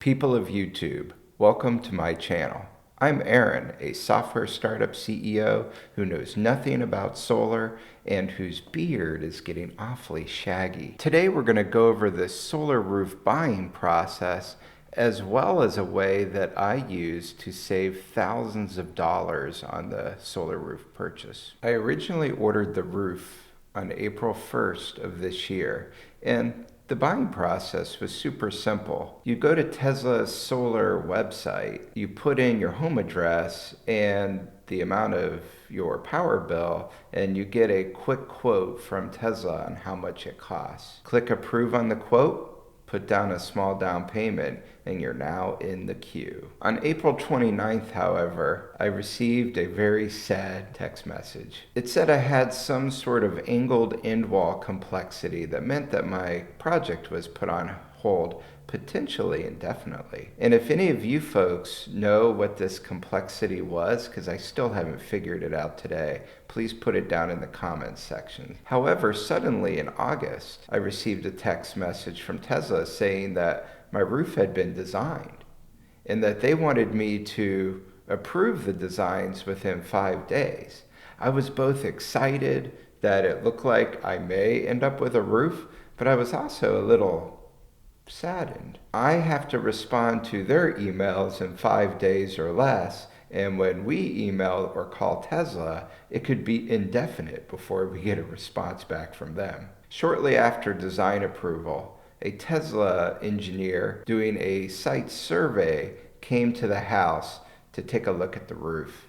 People of YouTube, welcome to my channel. I'm Aaron, a software startup CEO who knows nothing about solar and whose beard is getting awfully shaggy. Today we're going to go over the solar roof buying process as well as a way that I use to save thousands of dollars on the solar roof purchase. I originally ordered the roof on April 1st of this year, and the buying process was super simple. You go to Tesla's solar website, you put in your home address and the amount of your power bill, and you get a quick quote from Tesla on how much it costs. Click approve on the quote, put down a small down payment, and you're now in the queue. On April 29th, however, I received a very sad text message. It said I had some sort of angled end wall complexity that meant that my project was put on hold potentially indefinitely. And if any of you folks know what this complexity was, because I still haven't figured it out today, please put it down in the comments section. However, suddenly in August, I received a text message from Tesla saying that my roof had been designed and that they wanted me to approve the designs within 5 days. I was both excited that it looked like I may end up with a roof, but I was also a little saddened. I have to respond to their emails in 5 days or less, and when we email or call Tesla, it could be indefinite before we get a response back from them. Shortly after design approval, a Tesla engineer doing a site survey came to the house to take a look at the roof.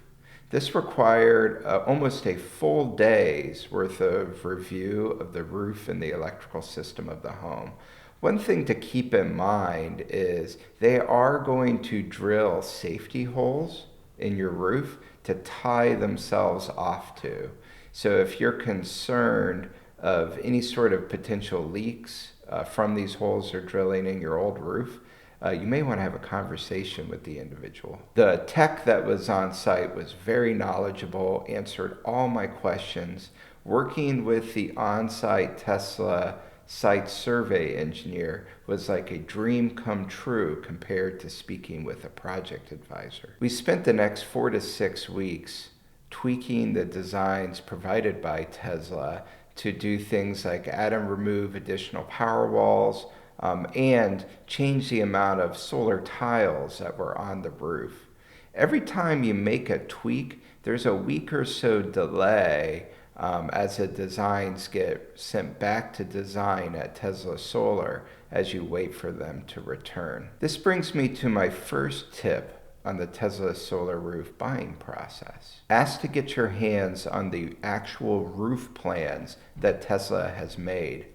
This required almost a full day's worth of review of the roof and the electrical system of the home. One thing to keep in mind is they are going to drill safety holes in your roof to tie themselves off to. So if you're concerned of any sort of potential leaks from these holes they're drilling in your old roof, you may want to have a conversation with the individual. The tech that was on site was very knowledgeable, answered all my questions. Working with the on-site Tesla site survey engineer was like a dream come true compared to speaking with a project advisor. We spent the next 4 to 6 weeks tweaking the designs provided by Tesla to do things like add and remove additional power walls, and change the amount of solar tiles that were on the roof. Every time you make a tweak, there's a week or so delay as the designs get sent back to design at Tesla Solar as you wait for them to return. This brings me to my first tip on the Tesla solar roof buying process. Ask to get your hands on the actual roof plans that Tesla has made.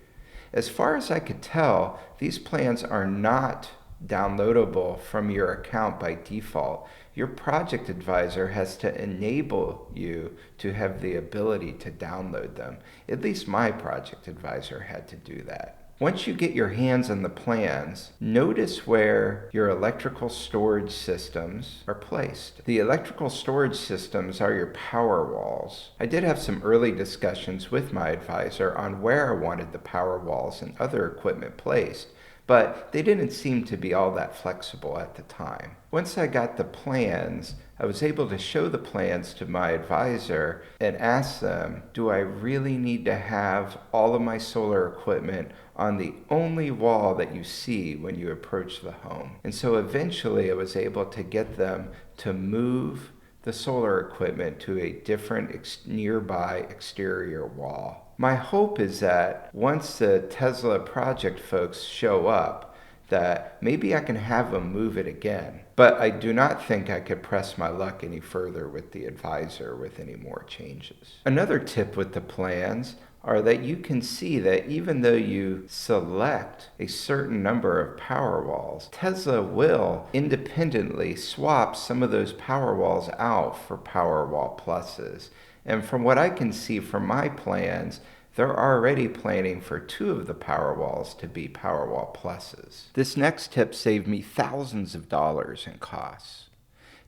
As far as I could tell, these plans are not downloadable from your account by default. Your project advisor has to enable you to have the ability to download them. At least my project advisor had to do that. Once you get your hands on the plans, notice where your electrical storage systems are placed. The electrical storage systems are your power walls. I did have some early discussions with my advisor on where I wanted the power walls and other equipment placed, but they didn't seem to be all that flexible at the time. Once I got the plans, I was able to show the plans to my advisor and ask them, do I really need to have all of my solar equipment on the only wall that you see when you approach the home? And so eventually I was able to get them to move the solar equipment to a different nearby exterior wall. My hope is that once the Tesla project folks show up, that maybe I can have them move it again. But I do not think I could press my luck any further with the advisor with any more changes. Another tip with the plans are that you can see that even though you select a certain number of power walls, Tesla will independently swap some of those power walls out for Powerwall Pluses. And from what I can see from my plans, they're already planning for 2 of the power walls to be Powerwall Pluses. This next tip saved me thousands of dollars in costs.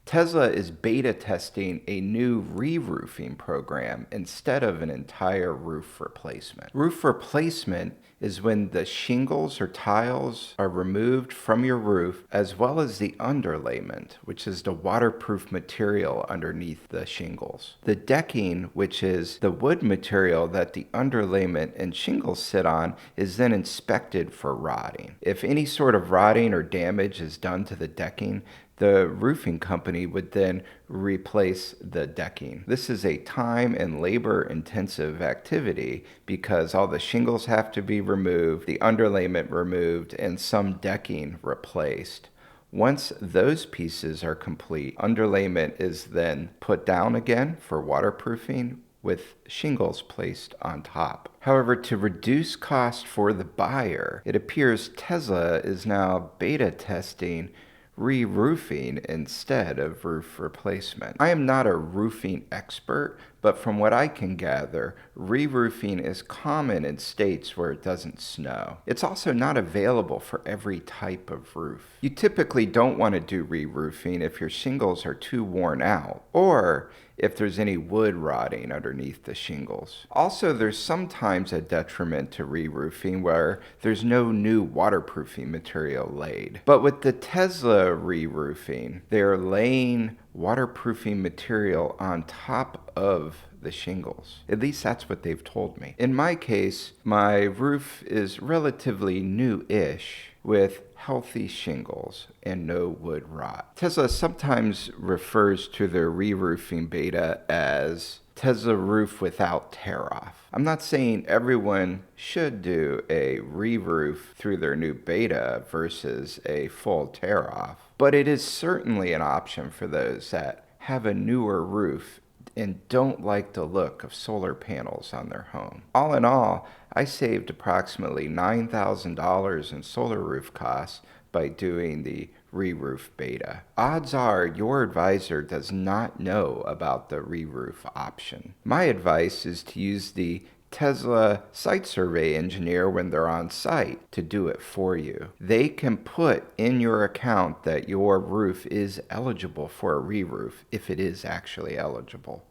Tesla is beta testing a new re-roofing program instead of an entire roof replacement. Roof replacement is when the shingles or tiles are removed from your roof, as well as the underlayment, which is the waterproof material underneath the shingles. The decking, which is the wood material that the underlayment and shingles sit on, is then inspected for rotting. If any sort of rotting or damage is done to the decking, the roofing company would then replace the decking. This is a time and labor intensive activity because all the shingles have to be removed, the underlayment removed, and some decking replaced. Once those pieces are complete, underlayment is then put down again for waterproofing with shingles placed on top. However, to reduce cost for the buyer, it appears Tesla is now beta testing re-roofing instead of roof replacement. I am not a roofing expert, but from what I can gather, re-roofing is common in states where it doesn't snow. It's also not available for every type of roof. You typically don't want to do re-roofing if your shingles are too worn out, or if there's any wood rotting underneath the shingles. Also, there's sometimes a detriment to re-roofing where there's no new waterproofing material laid. But with the Tesla re-roofing, they're laying waterproofing material on top of the shingles. At least that's what they've told me. In my case, my roof is relatively new-ish with healthy shingles and no wood rot. Tesla sometimes refers to their re-roofing beta as Tesla roof without tear-off. I'm not saying everyone should do a re-roof through their new beta versus a full tear-off, but it is certainly an option for those that have a newer roof and don't like the look of solar panels on their home. All in all, I saved approximately $9,000 in solar roof costs by doing the ReRoof Beta. Odds are your advisor does not know about the ReRoof option. My advice is to use the Tesla site survey engineer when they're on site to do it for you. They can put in your account that your roof is eligible for a re-roof if it is actually eligible.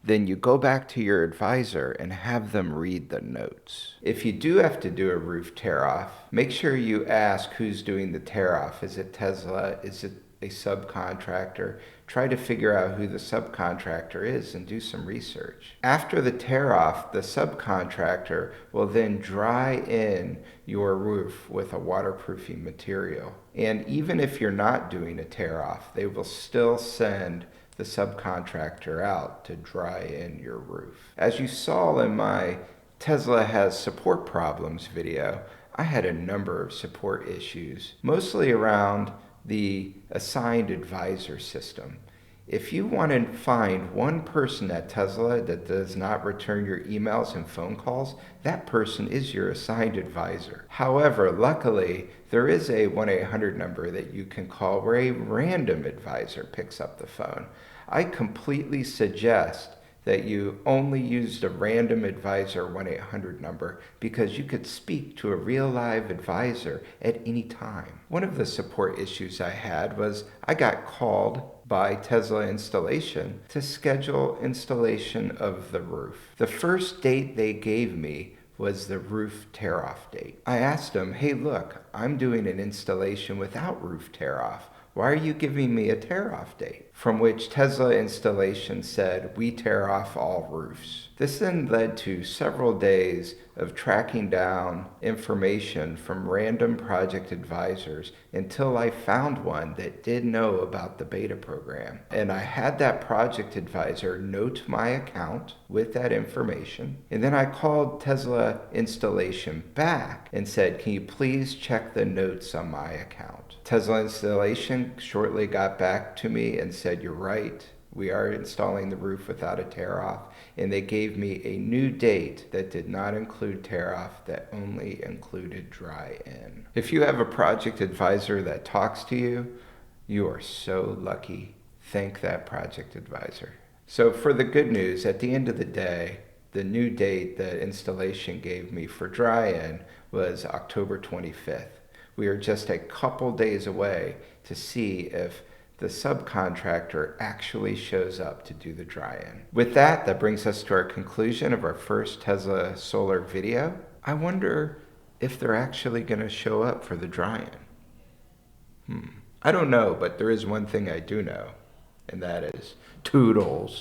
Then you go back to your advisor and have them read the notes. If you do have to do a roof tear-off, make sure you ask who's doing the tear-off. Is it Tesla? Is it a subcontractor? Try to figure out who the subcontractor is and do some research. After the tear-off, the subcontractor will then dry in your roof with a waterproofing material. And even if you're not doing a tear-off, they will still send the subcontractor out to dry in your roof. As you saw in my Tesla has support problems video, I had a number of support issues, mostly around the assigned advisor system. If you want to find one person at Tesla that does not return your emails and phone calls, that person is your assigned advisor. However, luckily, there is a 1-800 number that you can call where a random advisor picks up the phone. I completely suggest that you only use the random advisor 1-800 number because you could speak to a real live advisor at any time. One of the support issues I had was I got called by Tesla Installation to schedule installation of the roof. The first date they gave me was the roof tear-off date. I asked them, hey look, I'm doing an installation without roof tear-off. Why are you giving me a tear-off date? From which Tesla Installation said, we tear off all roofs. This then led to several days of tracking down information from random project advisors until I found one that did know about the beta program. And I had that project advisor note my account with that information. And then I called Tesla Installation back and said, can you please check the notes on my account? Tesla Installation shortly got back to me and said, you're right. We are installing the roof without a tear-off, and they gave me a new date that did not include tear-off, that only included dry-in. If you have a project advisor that talks to you, you are so lucky. Thank that project advisor. So for the good news, at the end of the day, the new date that installation gave me for dry-in was October 25th. We are just a couple days away to see if the subcontractor actually shows up to do the dry-in. With that, that brings us to our conclusion of our first Tesla solar video. I wonder if they're actually going to show up for the dry-in. I don't know, but there is one thing I do know, and that is toodles.